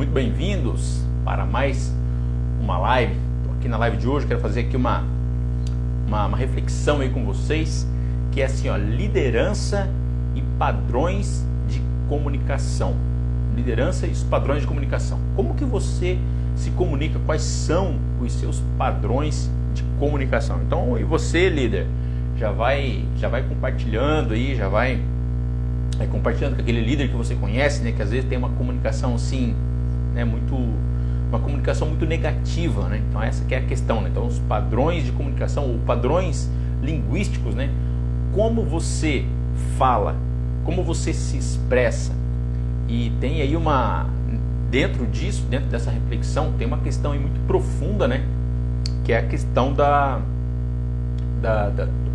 muito bem-vindos para mais uma live. Estou aqui na live de hoje, quero fazer aqui uma reflexão aí com vocês, que é assim, ó, liderança e padrões de comunicação. Liderança e os padrões de comunicação. Como que você se comunica? Quais são os seus padrões de comunicação? Então, e você, líder, já vai compartilhando aí, já vai compartilhando com aquele líder que você conhece, né, que às vezes tem uma comunicação assim, né, uma comunicação muito negativa, né? Então essa que é a questão, né? Então os padrões de comunicação, ou padrões linguísticos, né? Como você fala, como você se expressa. E tem aí dentro dessa reflexão, tem uma questão aí muito profunda, né? Que é a questão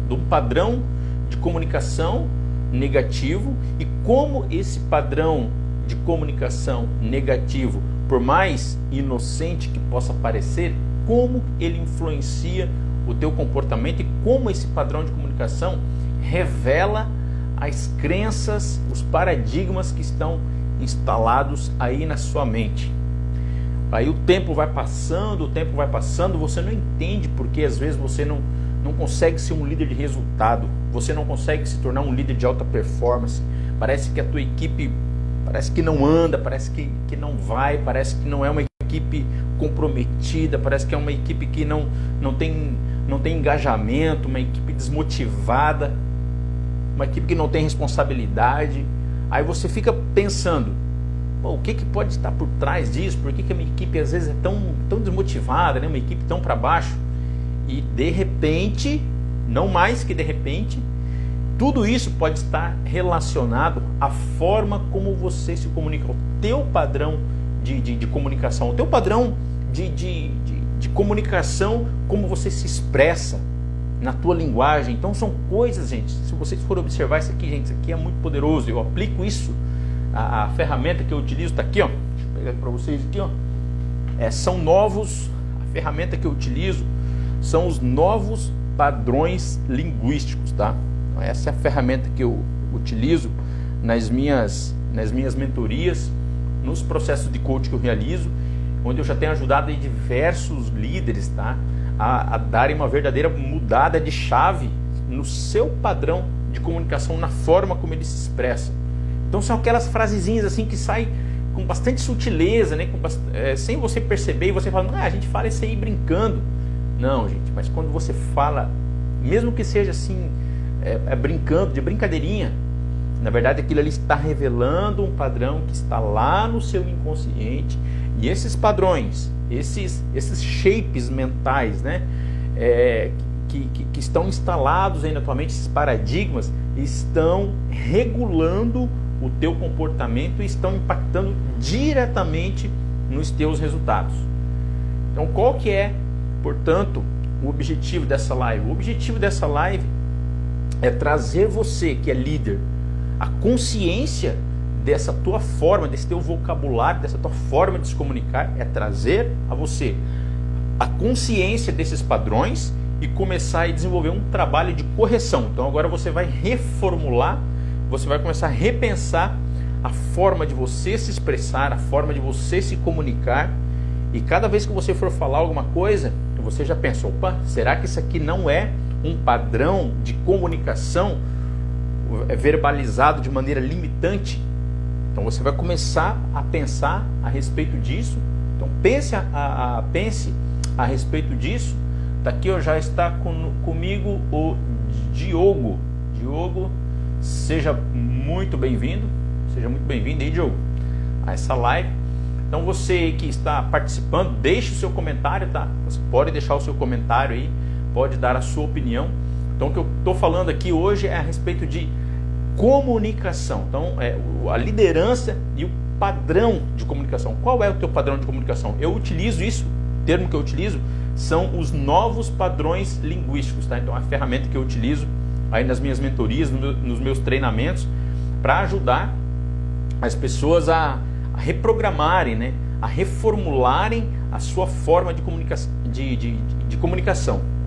do padrão de comunicação negativo, e como esse padrão de comunicação negativo, por mais inocente que possa parecer, como ele influencia o teu comportamento e como esse padrão de comunicação revela as crenças, os paradigmas que estão instalados aí na sua mente. Aí o tempo vai passando, você não entende porque às vezes você não consegue ser um líder de resultado, você não consegue se tornar um líder de alta performance. Parece que a tua equipe parece que não anda, parece que não vai, parece que não é uma equipe comprometida, parece que é uma equipe que não tem engajamento, uma equipe desmotivada, uma equipe que não tem responsabilidade. Aí você fica pensando, o que pode estar por trás disso? Por que a minha equipe às vezes é tão desmotivada, né? Uma equipe tão para baixo? E de repente, não mais que de repente, tudo isso pode estar relacionado à forma como você se comunica, o teu padrão de comunicação, o teu padrão de comunicação, como você se expressa na tua linguagem. Então são coisas, gente, se vocês forem observar isso aqui, gente, isso aqui é muito poderoso. Eu aplico isso, a ferramenta que eu utilizo está aqui, ó. Deixa eu pegar para vocês aqui, ó. São novos, a ferramenta que eu utilizo são os novos padrões linguísticos, tá? Então, essa é a ferramenta que eu utilizo nas minhas mentorias, nos processos de coaching que eu realizo, onde eu já tenho ajudado aí diversos líderes, tá? A darem uma verdadeira mudada de chave no seu padrão de comunicação, na forma como ele se expressa. Então são aquelas frasezinhas assim que saem com bastante sutileza, né? Sem você perceber, e você fala, a gente fala isso aí brincando. Não, gente, mas quando você fala, mesmo que seja assim, brincando, de brincadeirinha, na verdade aquilo ali está revelando um padrão que está lá no seu inconsciente. E esses padrões, esses shapes mentais, né, que estão instalados aí na tua mente, esses paradigmas, estão regulando o teu comportamento e estão impactando diretamente nos teus resultados. Então qual que é, portanto, o objetivo dessa live? O objetivo dessa live é trazer você, que é líder, a consciência dessa tua forma, desse teu vocabulário, dessa tua forma de se comunicar, é trazer a você a consciência desses padrões e começar a desenvolver um trabalho de correção. Então agora você vai reformular, você vai começar a repensar a forma de você se expressar, a forma de você se comunicar, e cada vez que você for falar alguma coisa, você já pensa, será que isso aqui não é um padrão de comunicação verbalizado de maneira limitante? Então você vai começar a pensar a respeito disso. Então pense a respeito disso. Daqui já está comigo o Diogo. Diogo, seja muito bem-vindo. Seja muito bem-vindo aí, Diogo, a essa live. Então você que está participando, deixe o seu comentário, tá? Você pode deixar o seu comentário aí, pode dar a sua opinião. Então o que eu estou falando aqui hoje é a respeito de comunicação. Então a liderança e o padrão de comunicação. Qual é o teu padrão de comunicação? Eu utilizo isso, o termo que eu utilizo são os novos padrões linguísticos, tá? Então a ferramenta que eu utilizo aí nas minhas mentorias, nos meus treinamentos, para ajudar as pessoas a reprogramarem, né? A reformularem a sua forma de comunicação,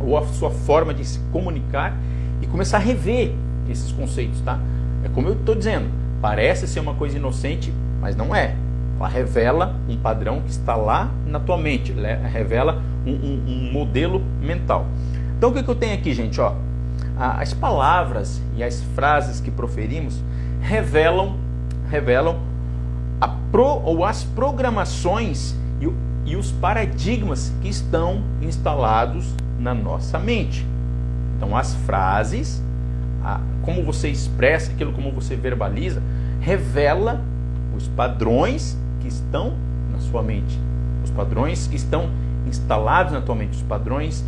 ou a sua forma de se comunicar, e começar a rever esses conceitos, tá? É como eu estou dizendo, parece ser uma coisa inocente, mas não é. Ela revela um padrão que está lá na tua mente, revela um modelo mental. Então o que eu tenho aqui, gente? Ó, as palavras e as frases que proferimos revelam as programações e os paradigmas que estão instalados na nossa mente. Então as frases, como você expressa aquilo, como você verbaliza, revela os padrões que estão na sua mente, os padrões que estão instalados na tua mente, os padrões,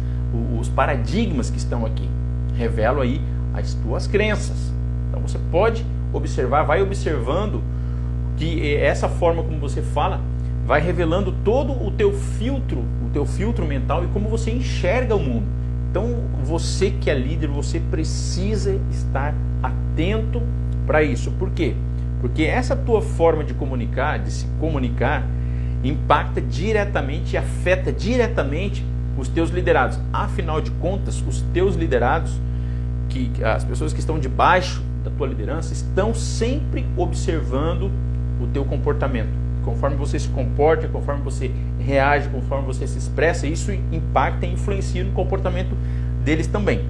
os paradigmas que estão aqui, revelam aí as tuas crenças. Então você pode observar, vai observando que essa forma como você fala vai revelando todo o teu filtro mental e como você enxerga o mundo. Então você que é líder, você precisa estar atento para isso. Por quê? Porque essa tua forma de se comunicar, impacta diretamente e afeta diretamente os teus liderados. Afinal de contas, os teus liderados, as pessoas que estão debaixo da tua liderança, estão sempre observando o teu comportamento. Conforme você se comporta, conforme você reage, conforme você se expressa, isso impacta e influencia no comportamento deles também.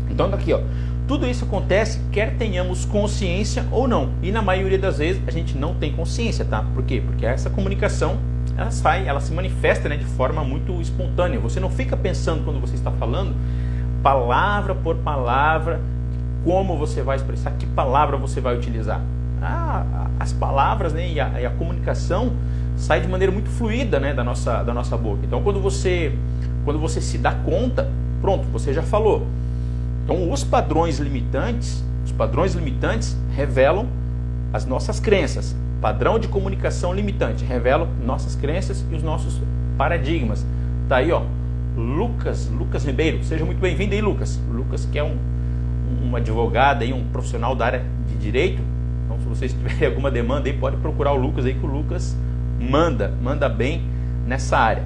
Então daqui, ó, tudo isso acontece quer tenhamos consciência ou não. E na maioria das vezes a gente não tem consciência, tá? Por quê? Porque essa comunicação, ela se manifesta, né, de forma muito espontânea. Você não fica pensando quando você está falando, palavra por palavra, como você vai expressar, que palavra você vai utilizar. As palavras, né, e a comunicação sai de maneira muito fluida, né, da nossa boca. Então quando você se dá conta, pronto, você já falou. Então os padrões limitantes revelam as nossas crenças. Padrão de comunicação limitante revela nossas crenças e os nossos paradigmas. Tá aí, ó, Lucas Ribeiro, seja muito bem-vindo aí, Lucas. Lucas, que é um advogado aí, um profissional da área de direito. Então se vocês tiverem alguma demanda aí, pode procurar o Lucas aí, que o Lucas manda bem nessa área.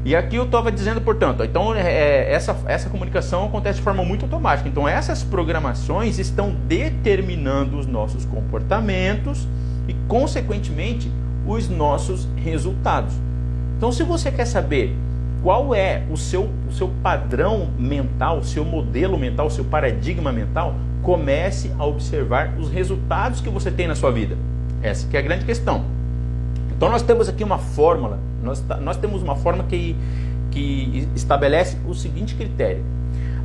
E aqui eu estava dizendo, portanto, então essa comunicação acontece de forma muito automática. Então essas programações estão determinando os nossos comportamentos e, consequentemente, os nossos resultados. Então se você quer saber qual é o seu padrão mental, o seu modelo mental, o seu paradigma mental, comece a observar os resultados que você tem na sua vida. Essa que é a grande questão. Então nós temos aqui uma fórmula, nós temos uma fórmula que estabelece o seguinte critério.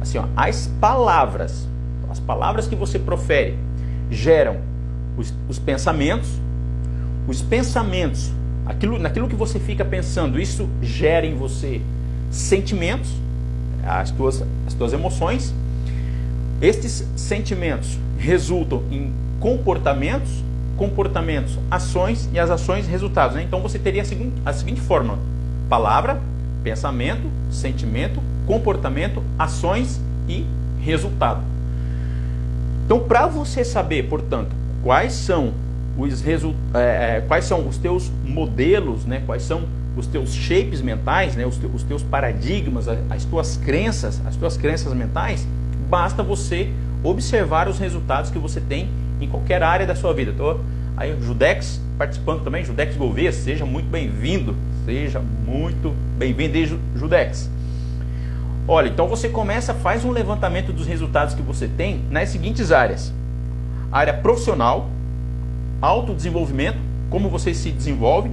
Assim, ó, as palavras que você profere geram os pensamentos naquilo que você fica pensando, isso gera em você sentimentos, as tuas emoções. Estes sentimentos resultam em comportamentos, ações, e as ações, resultados, né? Então você teria a seguinte fórmula: palavra, pensamento, sentimento, comportamento, ações e resultado. Então, para você saber, portanto, quais são os teus modelos, né? Quais são os teus shapes mentais, né? Os teus paradigmas, as tuas crenças mentais, basta você observar os resultados que você tem em qualquer área da sua vida. Tô aí o Judex participando também, Judex Gouveia, seja muito bem-vindo aí, Judex. Olha, então você faz um levantamento dos resultados que você tem nas seguintes áreas: área profissional, autodesenvolvimento, como você se desenvolve,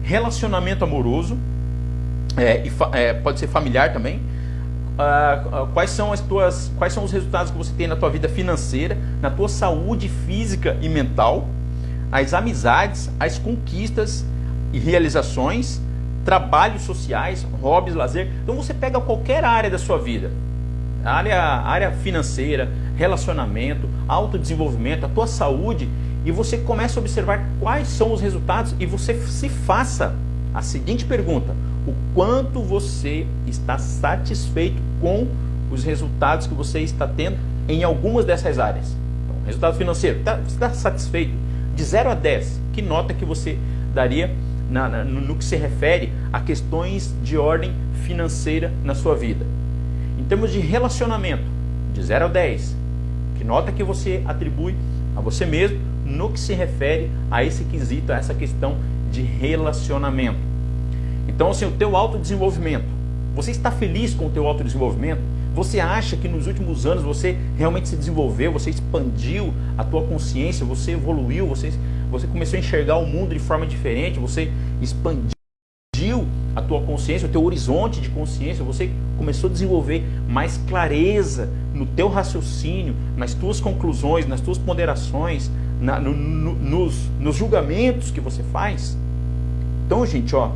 relacionamento amoroso, pode ser familiar também. Quais são os resultados que você tem na tua vida financeira, na tua saúde física e mental, as amizades, as conquistas e realizações, trabalhos sociais, hobbies, lazer. Então você pega qualquer área da sua vida, área financeira, relacionamento, autodesenvolvimento, a tua saúde, e você começa a observar quais são os resultados, e você se faça a seguinte pergunta: o quanto você está satisfeito com os resultados que você está tendo em algumas dessas áreas? Então, resultado financeiro, você está satisfeito? De 0 a 10, que nota que você daria no que se refere a questões de ordem financeira na sua vida? Em termos de relacionamento, de 0 a 10, que nota que você atribui a você mesmo no que se refere a esse quesito, a essa questão de relacionamento. Então, assim, o teu autodesenvolvimento, você está feliz com o teu autodesenvolvimento? Você acha que nos últimos anos você realmente se desenvolveu, você expandiu a tua consciência, você evoluiu, você começou a enxergar o mundo de forma diferente, você expandiu a tua consciência, o teu horizonte de consciência, você começou a desenvolver mais clareza no teu raciocínio, nas tuas conclusões, nas tuas ponderações, nos julgamentos que você faz? Então, gente, ó,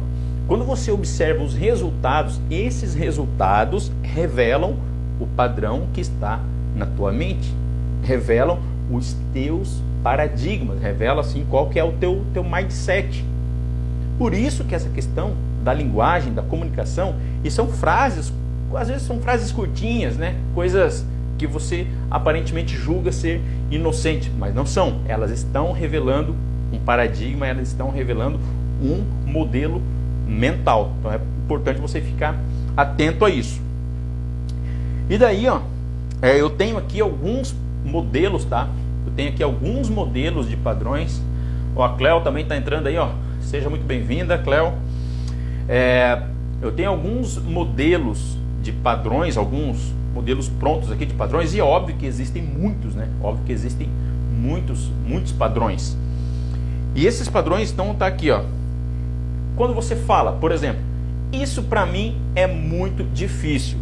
quando você observa os resultados, esses resultados revelam o padrão que está na tua mente, revelam os teus paradigmas, revelam assim qual que é o teu mindset. Por isso que essa questão da linguagem, da comunicação, e são frases, às vezes são frases curtinhas, né? Coisas que você aparentemente julga ser inocente, mas não são. Elas estão revelando um paradigma, elas estão revelando um modelo mental. Então é importante você ficar atento a isso. E daí, ó, eu tenho aqui alguns modelos, tá? Eu tenho aqui alguns modelos de padrões. Ó, a Cleo também está entrando aí, ó. Seja muito bem-vinda, Cleo. Eu tenho alguns modelos de padrões, alguns modelos prontos aqui de padrões, e é óbvio que existem muitos, né? Óbvio que existem muitos padrões. E esses padrões tá aqui, ó. Quando você fala, por exemplo, isso para mim é muito difícil.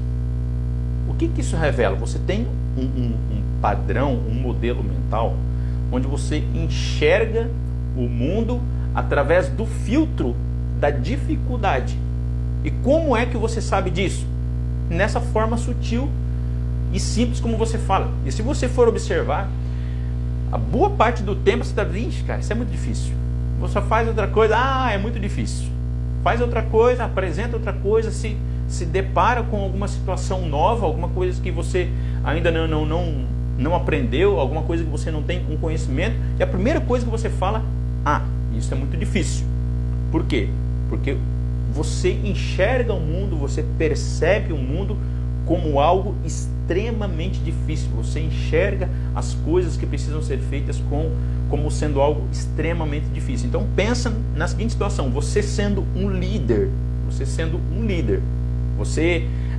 O que isso revela? Você tem um padrão, um modelo mental, onde você enxerga o mundo através do filtro da dificuldade. E como é que você sabe disso? Nessa forma sutil e simples como você fala. E se você for observar, a boa parte do tempo você está dizendo, cara, isso é muito difícil. Você faz outra coisa, é muito difícil. Faz outra coisa, apresenta outra coisa, se depara com alguma situação nova, alguma coisa que você ainda não aprendeu, alguma coisa que você não tem um conhecimento, e a primeira coisa que você fala, isso é muito difícil. Por quê? Porque você enxerga o mundo, você percebe o mundo como algo extremamente difícil. Você enxerga as coisas que precisam ser feitas como sendo algo extremamente difícil. Então pensa na seguinte situação: você sendo um líder, você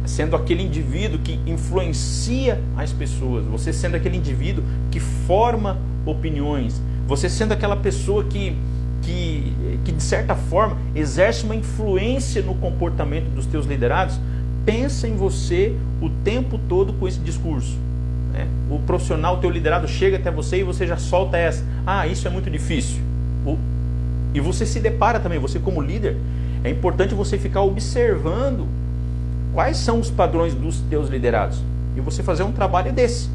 sendo aquele indivíduo que influencia as pessoas, você sendo aquele indivíduo que forma opiniões, você sendo aquela pessoa que de certa forma exerce uma influência no comportamento dos teus liderados. Pensa em você o tempo todo com esse discurso, né? O profissional, o teu liderado chega até você e você já solta essa, isso é muito difícil. E você se depara também, você como líder, é importante você ficar observando quais são os padrões dos teus liderados e você fazer um trabalho desse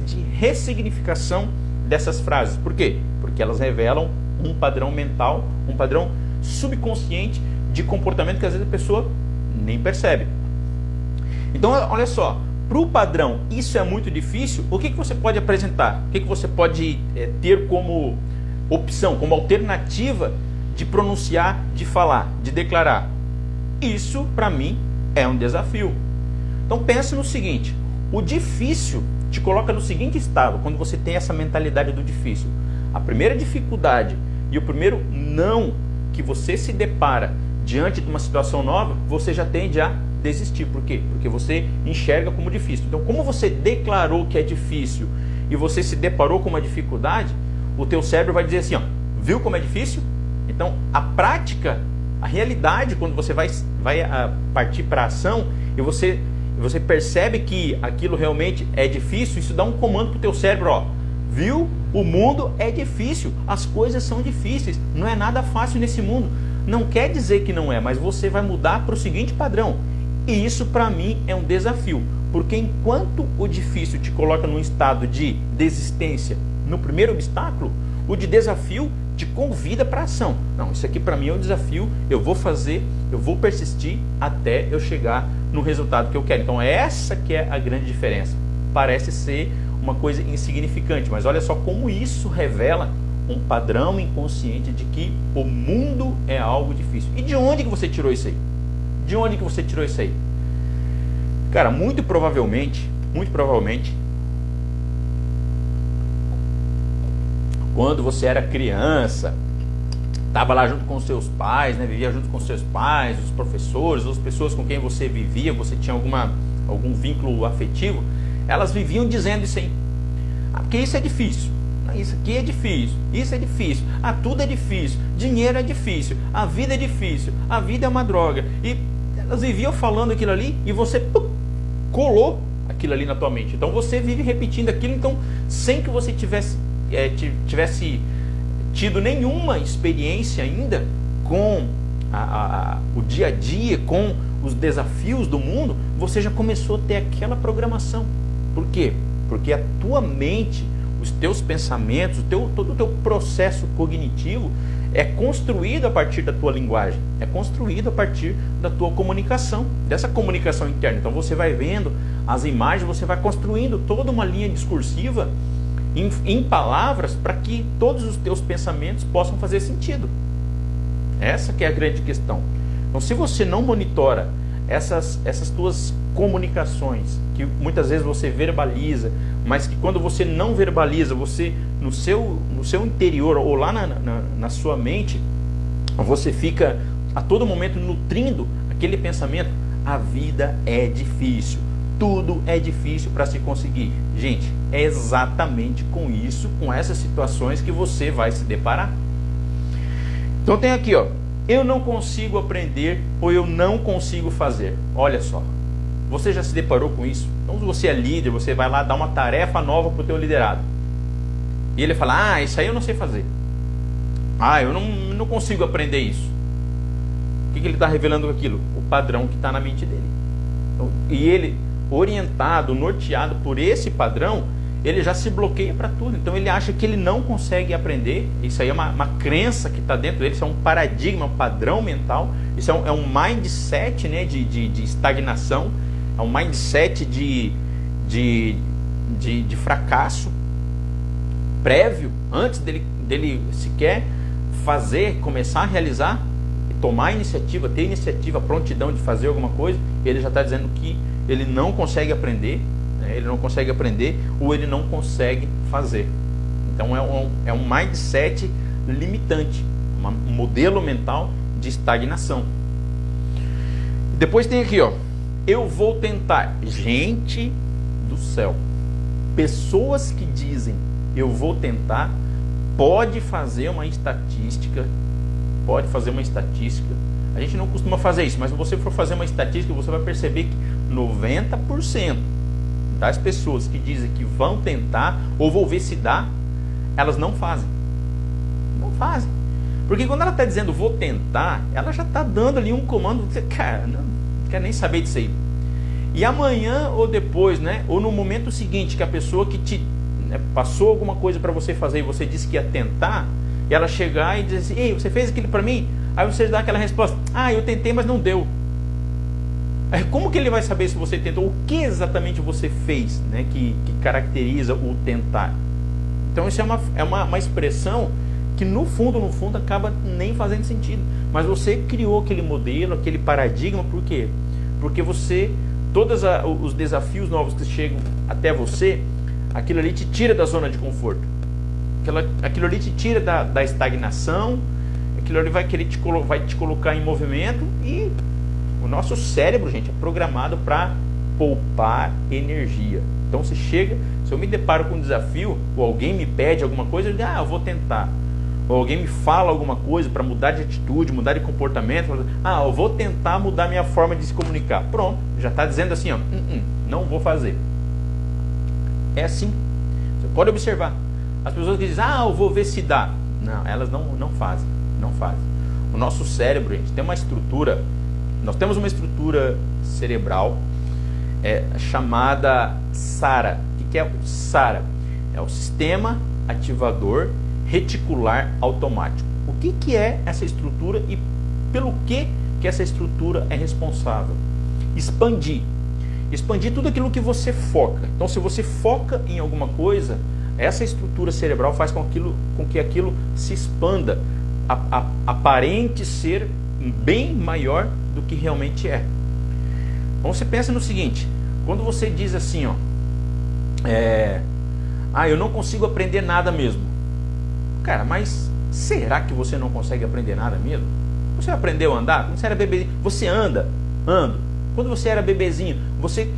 de ressignificação dessas frases. Por quê? Porque elas revelam um padrão mental, um padrão subconsciente de comportamento que às vezes a pessoa nem percebe. Então, olha só, para o padrão isso é muito difícil, o que você pode apresentar? O que você pode ter como opção, como alternativa de pronunciar, de falar, de declarar? Isso, para mim, é um desafio. Então, pense no seguinte: o difícil te coloca no seguinte estado, quando você tem essa mentalidade do difícil. A primeira dificuldade e o primeiro não que você se depara diante de uma situação nova, você já tende a desistir. Por quê? Porque você enxerga como difícil. Então, como você declarou que é difícil e você se deparou com uma dificuldade, o teu cérebro vai dizer assim, viu como é difícil? Então, a prática, a realidade, quando você vai partir para a ação e você percebe que aquilo realmente é difícil, isso dá um comando para o teu cérebro, viu? O mundo é difícil, as coisas são difíceis, não é nada fácil nesse mundo. Não quer dizer que não é, mas você vai mudar para o seguinte padrão. E isso para mim é um desafio, porque enquanto o difícil te coloca num estado de desistência no primeiro obstáculo, o de desafio te convida para a ação. Não, isso aqui para mim é um desafio, eu vou fazer, eu vou persistir até eu chegar no resultado que eu quero. Então essa que é a grande diferença. Parece ser uma coisa insignificante, mas olha só como isso revela um padrão inconsciente de que o mundo é algo difícil. E de onde que você tirou isso aí? De onde que você tirou isso aí? Cara, muito provavelmente, quando você era criança, estava lá junto com os seus pais, né? Vivia junto com os seus pais, os professores, as pessoas com quem você vivia, você tinha algum vínculo afetivo, elas viviam dizendo isso aí. Porque isso é difícil, isso aqui é difícil, isso é difícil, tudo é difícil, dinheiro é difícil, a vida é difícil, a vida é uma droga. E elas viviam falando aquilo ali e você colou aquilo ali na tua mente. Então você vive repetindo aquilo, então sem que você tivesse tido nenhuma experiência ainda com o dia a dia, com os desafios do mundo, você já começou a ter aquela programação. Por quê? Porque a tua mente, os teus pensamentos, todo o teu processo cognitivo é construído a partir da tua linguagem, é construído a partir da tua comunicação, dessa comunicação interna. Então você vai vendo as imagens, você vai construindo toda uma linha discursiva em palavras para que todos os teus pensamentos possam fazer sentido. Essa que é a grande questão. Então, se você não monitora essas tuas comunicações, que muitas vezes você verbaliza, mas que quando você não verbaliza, você no seu interior ou lá na sua mente, você fica a todo momento nutrindo aquele pensamento: a vida é difícil, tudo é difícil para se conseguir. Gente, é exatamente com isso, com essas situações que você vai se deparar. Então tem aqui, ó, eu não consigo aprender ou eu não consigo fazer. Olha só, você já se deparou com isso? Então se você é líder, você vai lá dar uma tarefa nova para o teu liderado. E ele fala: isso aí eu não sei fazer. Eu não consigo aprender isso. O que ele está revelando com aquilo? O padrão que está na mente dele. Então, e ele, orientado, norteado por esse padrão, ele já se bloqueia para tudo. Então ele acha que ele não consegue aprender. Isso aí é uma crença que está dentro dele. Isso é um paradigma, um padrão mental. Isso é um mindset, né, de estagnação. É um mindset de fracasso prévio, antes dele sequer começar a realizar, tomar a iniciativa, ter iniciativa, prontidão de fazer alguma coisa. Ele já está dizendo que ele não consegue aprender, né? Ele não consegue aprender ou ele não consegue fazer. Então é um mindset limitante, um modelo mental de estagnação. Depois tem aqui, ó, eu vou tentar. Gente do céu, pessoas que dizem eu vou tentar, pode fazer uma estatística. A gente não costuma fazer isso, mas se você for fazer uma estatística, você vai perceber que 90% das pessoas que dizem que vão tentar ou vou ver se dá, elas não fazem. Não fazem. Porque quando ela está dizendo vou tentar, ela já está dando ali um comando, você, cara, não quer nem saber disso aí. E amanhã ou depois, né, ou no momento seguinte que a pessoa que passou alguma coisa para você fazer e você disse que ia tentar, e ela chegar e dizer assim: ei, você fez aquilo para mim? Aí você dá aquela resposta: eu tentei, mas não deu. Aí, como que ele vai saber se você tentou? O que exatamente você fez, né, que caracteriza o tentar? Então isso é uma expressão que no fundo acaba nem fazendo sentido. Mas você criou aquele modelo, aquele paradigma, por quê? Porque todos os desafios novos que chegam até você, aquilo ali te tira da zona de conforto. Aquilo ali te tira da estagnação, aquilo ali vai te colocar em movimento. E o nosso cérebro, gente, é programado para poupar energia. Então se eu me deparo com um desafio, ou alguém me pede alguma coisa, eu digo: eu vou tentar. Ou alguém me fala alguma coisa para mudar de atitude, mudar de comportamento, eu vou tentar mudar minha forma de se comunicar. Pronto, já está dizendo assim, não vou fazer. É assim. Você pode observar. As pessoas que dizem: eu vou ver se dá. Não, elas não fazem. Não fazem. O nosso cérebro, gente, tem uma estrutura. Nós temos uma estrutura cerebral chamada SARA. O que é o SARA? É o Sistema Ativador Reticular Automático. O que é essa estrutura e pelo que essa estrutura é responsável? Expandir tudo aquilo que você foca. Então, se você foca em alguma coisa, essa estrutura cerebral faz com que aquilo se expanda, aparente ser bem maior do que realmente é. Então você pensa no seguinte: quando você diz assim, eu não consigo aprender nada mesmo. Cara, mas será que você não consegue aprender nada mesmo? Você aprendeu a andar? Quando você era bebezinho, você anda. Quando você era bebezinho, você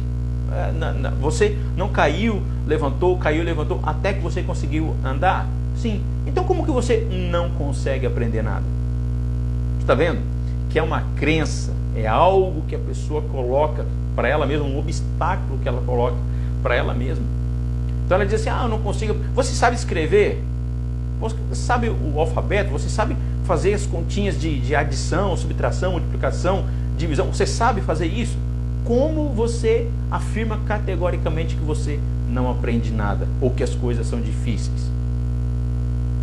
não caiu, levantou, até que você conseguiu andar? Sim. Então como que você não consegue aprender nada? Está vendo? Que é uma crença, é algo que a pessoa coloca para ela mesma, um obstáculo que ela coloca para ela mesma. Então ela diz assim, eu não consigo. Você sabe escrever? Você sabe o alfabeto? Você sabe fazer as continhas de adição, subtração, multiplicação, divisão? Você sabe fazer isso? Como você afirma categoricamente que você não aprende nada ou que as coisas são difíceis?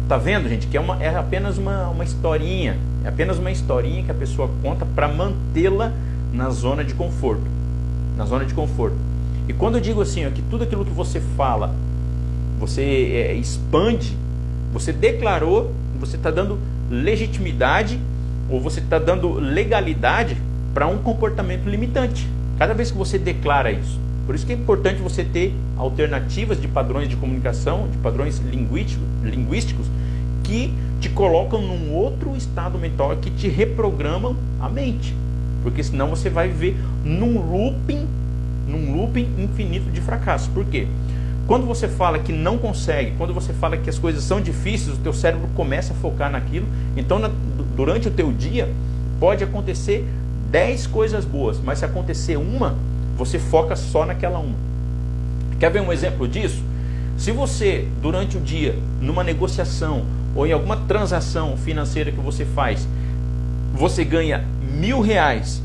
Tá vendo, gente? Que é apenas uma historinha. É apenas uma historinha que a pessoa conta para mantê-la na zona de conforto. Na zona de conforto. E quando eu digo assim, que tudo aquilo que você fala, você expande, você declarou, você está dando legitimidade ou você está dando legalidade para um comportamento limitante. Cada vez que você declara isso. Por isso que é importante você ter alternativas de padrões de comunicação, de padrões linguísticos que te colocam num outro estado mental, que te reprogramam a mente. Porque senão você vai viver num looping infinito de fracasso. Por quê? Quando você fala que não consegue, quando você fala que as coisas são difíceis, o teu cérebro começa a focar naquilo. Então, durante o teu dia, pode acontecer 10 coisas boas, mas se acontecer uma, você foca só naquela uma. Quer ver um exemplo disso? Se você, durante o dia, numa negociação ou em alguma transação financeira que você faz, você ganha R$1.000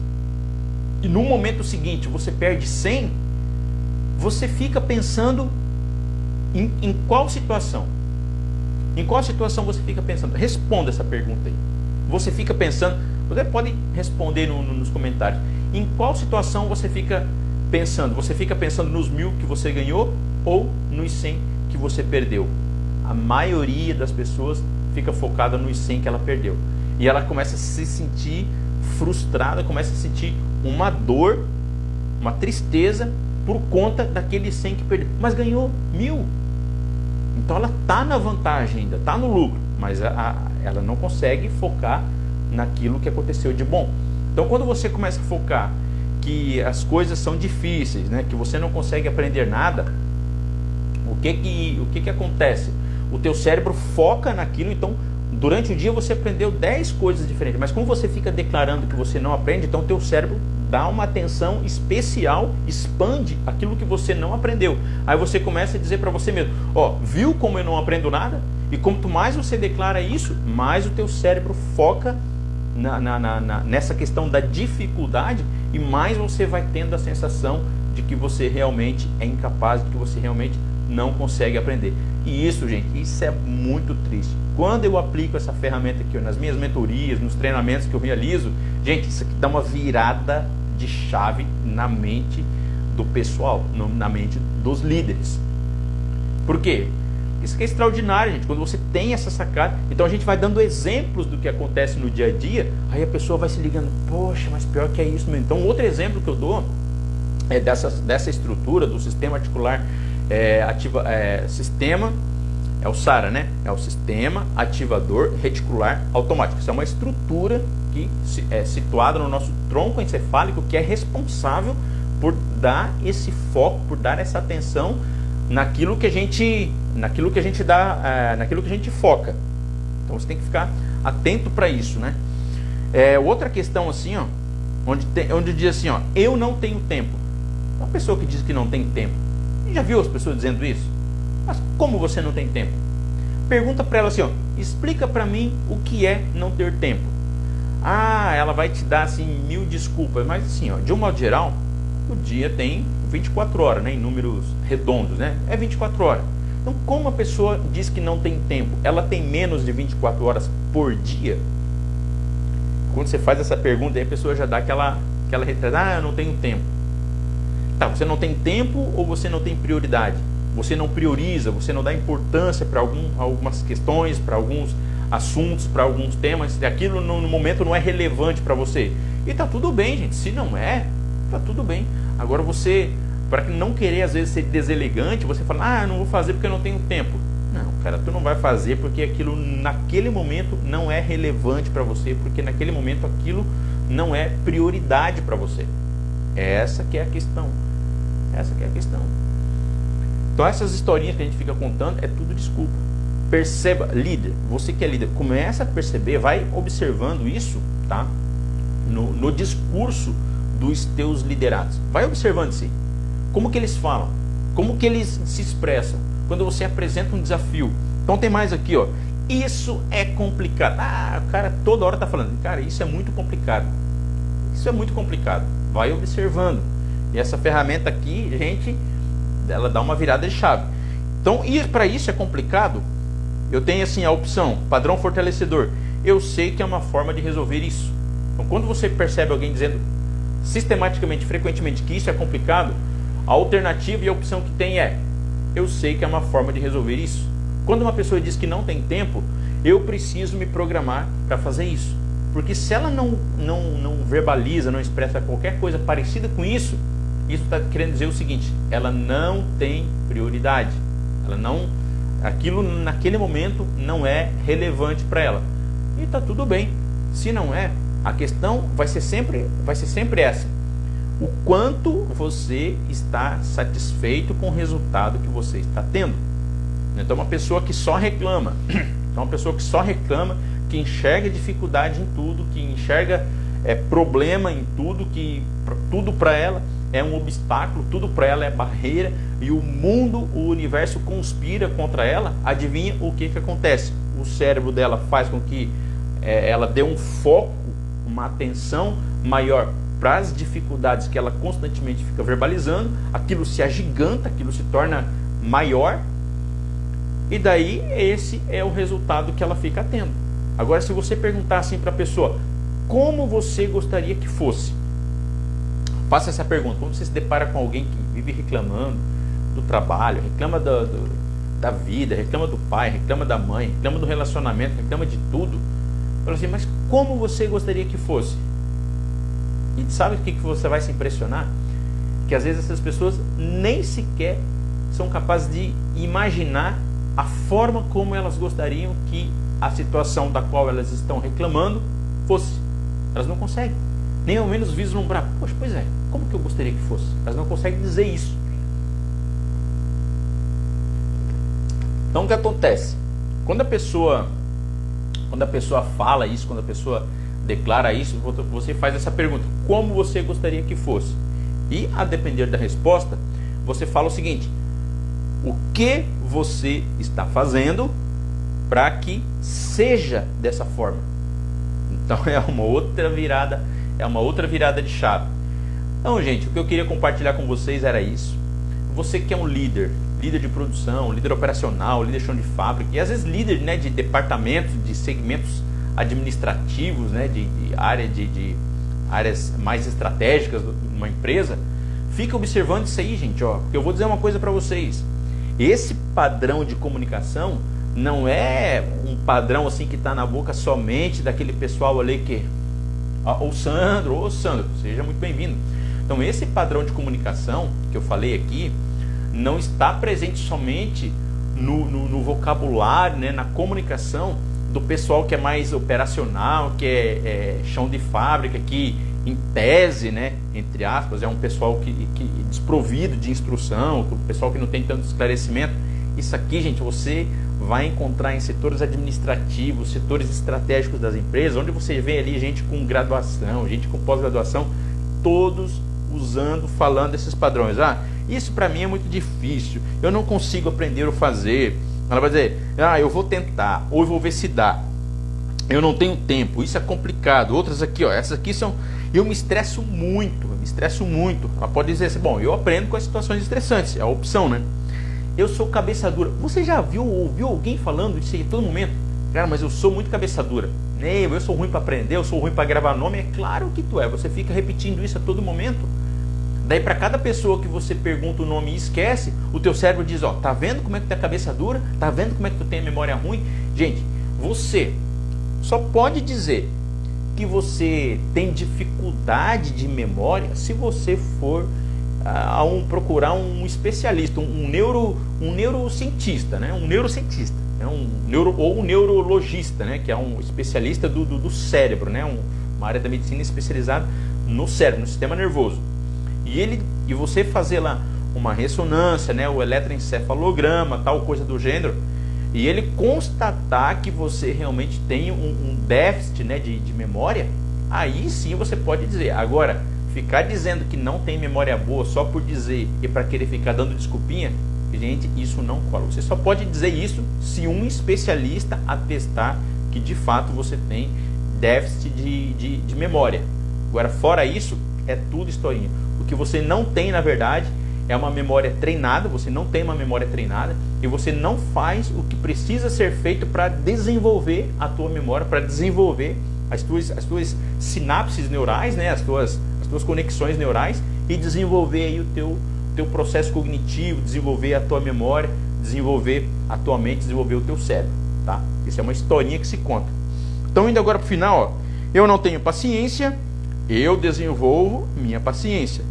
e no momento seguinte você perde 100, você fica pensando em qual situação? Em qual situação você fica pensando? Responda essa pergunta aí. Você fica pensando, você pode responder nos comentários. Em qual situação você fica pensando? Você fica pensando nos 1.000 que você ganhou ou nos 100 que você perdeu? A maioria das pessoas fica focada nos 100 que ela perdeu. E ela começa a se sentir frustrada, começa a sentir uma dor, uma tristeza por conta daquele 100 que perdeu. Mas ganhou 1.000. Então ela está na vantagem ainda, está no lucro, mas ela não consegue focar naquilo que aconteceu de bom. Então quando você começa a focar que as coisas são difíceis, né, que você não consegue aprender nada, o que acontece? O teu cérebro foca naquilo. Então durante o dia você aprendeu 10 coisas diferentes, mas como você fica declarando que você não aprende, então o teu cérebro dá uma atenção especial, expande aquilo que você não aprendeu. Aí você começa a dizer para você mesmo, viu como eu não aprendo nada? E quanto mais você declara isso, mais o teu cérebro foca nessa questão da dificuldade e mais você vai tendo a sensação de que você realmente é incapaz, de que você realmente não consegue aprender. E isso, gente, isso é muito triste. Quando eu aplico essa ferramenta aqui nas minhas mentorias, nos treinamentos que eu realizo, gente, isso aqui dá uma virada de chave na mente do pessoal, na mente dos líderes. Por quê? Isso aqui é extraordinário, gente. Quando você tem essa sacada, então a gente vai dando exemplos do que acontece no dia a dia, aí a pessoa vai se ligando, poxa, mas pior que é isso mesmo. Então outro exemplo que eu dou é dessa estrutura do sistema articular sistema, é o SARA, né? É o sistema ativador reticular automático. Isso é uma estrutura que é situada no nosso tronco encefálico, que é responsável por dar esse foco, por dar essa atenção naquilo que a gente dá, naquilo que a gente foca. Então você tem que ficar atento para isso, né? Outra questão assim, onde diz assim, eu não tenho tempo. Uma pessoa que diz que não tem tempo. Já viu as pessoas dizendo isso? Mas como você não tem tempo? Pergunta para ela assim, explica para mim o que é não ter tempo. Ela vai te dar assim 1000 desculpas, mas assim, de um modo geral, o dia tem 24 horas, né, em números redondos, né? É 24 horas. Então, como a pessoa diz que não tem tempo, ela tem menos de 24 horas por dia? Quando você faz essa pergunta, aí a pessoa já dá aquela retrasada, eu não tenho tempo. Tá, você não tem tempo ou você não tem prioridade? Você não prioriza, você não dá importância para algumas questões, para alguns assuntos, para alguns temas, aquilo no momento não é relevante para você. E tá tudo bem, gente, se não é, tá tudo bem. Agora você, para não querer às vezes ser deselegante, você fala, eu não vou fazer porque eu não tenho tempo. Não, cara, tu não vai fazer porque aquilo naquele momento não é relevante para você, porque naquele momento aquilo não é prioridade para você. Essa que é a questão. Essa que é a questão. Então essas historinhas que a gente fica contando é tudo desculpa. Perceba, líder, você que é líder, começa a perceber, vai observando isso, tá? No discurso dos teus liderados. Vai observando isso aí. Como que eles falam? Como que eles se expressam? Quando você apresenta um desafio. Então tem mais aqui, ó. Isso é complicado. Ah, o cara toda hora tá falando, cara, isso é muito complicado. Isso é muito complicado. Vai observando. E essa ferramenta aqui, gente, ela dá uma virada de chave. Então, ir para isso é complicado. Eu tenho assim a opção, padrão fortalecedor. Eu sei que é uma forma de resolver isso. Então, quando você percebe alguém dizendo sistematicamente, frequentemente que isso é complicado, a alternativa e a opção que tem é: eu sei que é uma forma de resolver isso. Quando uma pessoa diz que não tem tempo, eu preciso me programar para fazer isso. Porque se ela não verbaliza, não expressa qualquer coisa parecida com isso está querendo dizer o seguinte: ela não tem prioridade. Ela não, aquilo naquele momento não é relevante para ela. E está tudo bem. Se não é, a questão vai ser sempre essa: o quanto você está satisfeito com o resultado que você está tendo. Então, uma pessoa que só reclama, que enxerga dificuldade em tudo, que enxerga problema em tudo, que tudo para ela é um obstáculo, tudo para ela é barreira, e o mundo, o universo conspira contra ela. Adivinha o que acontece? O cérebro dela faz com que ela dê um foco, uma atenção maior para as dificuldades que ela constantemente fica verbalizando, aquilo se agiganta, aquilo se torna maior, e daí esse é o resultado que ela fica tendo. Agora, se você perguntar assim para a pessoa, como você gostaria que fosse? Faça essa pergunta. Quando você se depara com alguém que vive reclamando do trabalho, reclama da vida, reclama do pai, reclama da mãe, reclama do relacionamento, reclama de tudo, fala assim: mas como você gostaria que fosse? E sabe o que você vai se impressionar? Que às vezes essas pessoas nem sequer são capazes de imaginar a forma como elas gostariam que a situação da qual elas estão reclamando fosse. Elas não conseguem, nem ao menos vislumbrar. Poxa, pois é, como que eu gostaria que fosse? Elas não conseguem dizer isso. Então o que acontece? Quando a pessoa fala isso, quando a pessoa declara isso, você faz essa pergunta: como você gostaria que fosse? E a depender da resposta, você fala o seguinte: o que você está fazendo para que seja dessa forma? Então é uma outra virada de chave. Então, gente, o que eu queria compartilhar com vocês era isso. Você que é um líder de produção, líder operacional, líder chão de fábrica, e às vezes líder, né, de departamentos, de segmentos administrativos, né, de áreas mais estratégicas de uma empresa, fica observando isso aí, gente, ó, porque eu vou dizer uma coisa para vocês. Esse padrão de comunicação não é um padrão assim que está na boca somente daquele pessoal ali que... Ô Sandro, seja muito bem-vindo. Então esse padrão de comunicação que eu falei aqui não está presente somente no vocabulário, né, na comunicação do pessoal que é mais operacional, que é chão de fábrica, que em tese, né, entre aspas, é um pessoal que desprovido de instrução, o pessoal que não tem tanto esclarecimento. Isso aqui, gente, você vai encontrar em setores administrativos, setores estratégicos das empresas, onde você vê ali gente com graduação, gente com pós-graduação, todos falando esses padrões. Ah, isso para mim é muito difícil, eu não consigo aprender ou fazer. Ela vai dizer: ah, eu vou tentar, ou eu vou ver se dá, eu não tenho tempo, isso é complicado. Outras aqui, ó, essas aqui são... eu me estresso muito. Ela pode dizer assim: bom, eu aprendo com as situações estressantes, é a opção, né? Eu sou cabeça dura. Você já ouviu alguém falando isso aí a todo momento? Cara, mas eu sou muito cabeça dura. Eu sou ruim para aprender, eu sou ruim para gravar nome. É claro que tu é. Você fica repetindo isso a todo momento. Daí para cada pessoa que você pergunta o nome e esquece, o teu cérebro diz: ó, tá vendo como é que tu é cabeça dura? Tá vendo como é que tu tem a memória ruim? Gente, você só pode dizer que você tem dificuldade de memória se você for procurar um especialista, um neurocientista, né? Um neurocientista. ou um neurologista, né, que é um especialista do cérebro, né, uma área da medicina especializada no cérebro, no sistema nervoso. E você fazer lá uma ressonância, né, o eletroencefalograma, tal coisa do gênero, e ele constatar que você realmente tem um déficit, né, de memória, aí sim você pode dizer. Agora, ficar dizendo que não tem memória boa só por dizer e para querer ficar dando desculpinha, gente, isso não cola. Você só pode dizer isso se um especialista atestar que de fato você tem déficit de memória. Agora, fora isso, é tudo historinha. O que você não tem, na verdade, é uma memória treinada. Você não tem uma memória treinada e você não faz o que precisa ser feito para desenvolver a tua memória, para desenvolver as tuas sinapses neurais, né, as tuas conexões neurais, e desenvolver aí o teu processo cognitivo, desenvolver a tua memória, desenvolver a tua mente, desenvolver o teu cérebro, tá? Isso é uma historinha que se conta. Então, indo agora para o final, ó, eu não tenho paciência, eu desenvolvo minha paciência.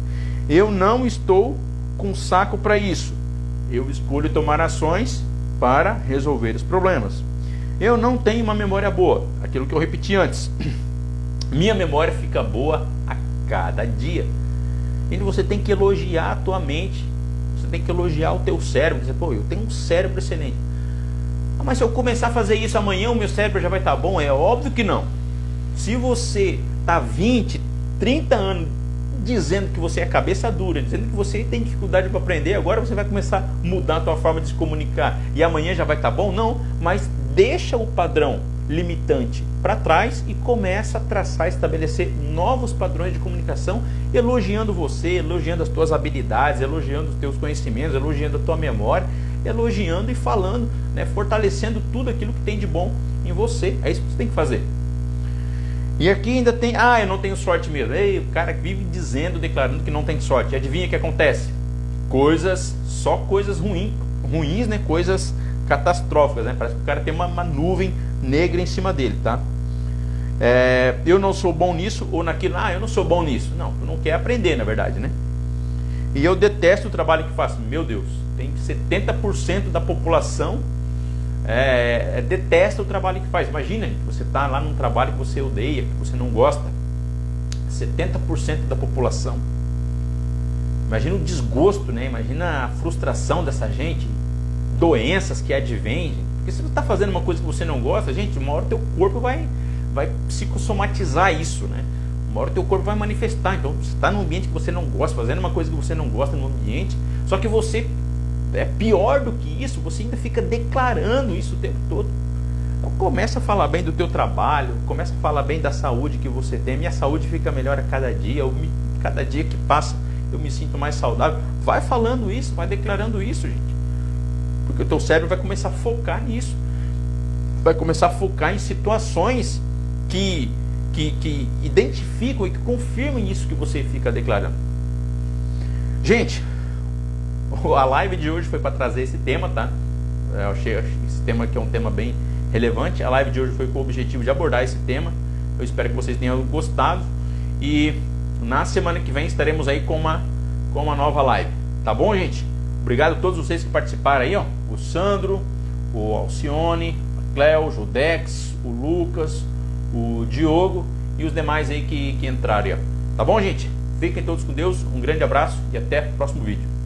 Eu não estou com saco para isso, eu escolho tomar ações para resolver os problemas. Eu não tenho uma memória boa, aquilo que eu repeti antes. Minha memória fica boa a cada dia. E você tem que elogiar a tua mente, você tem que elogiar o teu cérebro. Dizer, pô, eu tenho um cérebro excelente. Ah, mas se eu começar a fazer isso amanhã, o meu cérebro já vai estar bom? É óbvio que não. Se você está 20, 30 anos dizendo que você é cabeça dura, dizendo que você tem dificuldade para aprender, agora você vai começar a mudar a tua forma de se comunicar e amanhã já vai estar bom? Não, mas deixa o padrão limitante para trás e começa a traçar, estabelecer novos padrões de comunicação, elogiando você, elogiando as tuas habilidades, elogiando os teus conhecimentos, elogiando a tua memória, elogiando e falando, né, fortalecendo tudo aquilo que tem de bom em você. É isso que você tem que fazer. E aqui ainda tem, eu não tenho sorte mesmo. Ei, o cara vive dizendo, declarando que não tem sorte. Adivinha o que acontece? Só coisas ruins, né? Coisas catastróficas, né? Parece que o cara tem uma nuvem negra em cima dele, tá? Eu não sou bom nisso ou naquilo. Eu não sou bom nisso. Não, tu não quer aprender, na verdade, né? E eu detesto o trabalho que faço. Meu Deus, tem 70% da população detesta o trabalho que faz. Imagina, você está lá num trabalho que você odeia, que você não gosta. 70% da população. Imagina o desgosto, né? Imagina a frustração dessa gente, doenças que advêm. Porque se você está fazendo uma coisa que você não gosta, gente, uma hora o teu corpo vai psicossomatizar isso, né? Uma hora o teu corpo vai manifestar. Então, você está num ambiente que você não gosta, fazendo uma coisa que você não gosta no ambiente, só que você é pior do que isso, você ainda fica declarando isso o tempo todo. Então começa a falar bem do teu trabalho, começa a falar bem da saúde que você tem. Minha saúde fica melhor a cada dia, cada dia que passa eu me sinto mais saudável. Vai falando isso, vai declarando isso, gente. Porque o teu cérebro vai começar a focar nisso. Vai começar a focar em situações que identificam e que confirmem isso que você fica declarando. Gente, a live de hoje foi para trazer esse tema, tá? Eu achei esse tema aqui é um tema bem relevante. A live de hoje foi com o objetivo de abordar esse tema. Eu espero que vocês tenham gostado. E na semana que vem estaremos aí com uma nova live. Tá bom, gente? Obrigado a todos vocês que participaram aí, ó. O Sandro, o Alcione, a Cleo, o Judex, o Lucas, o Diogo e os demais aí que entraram aí, ó. Tá bom, gente? Fiquem todos com Deus. Um grande abraço e até o próximo vídeo.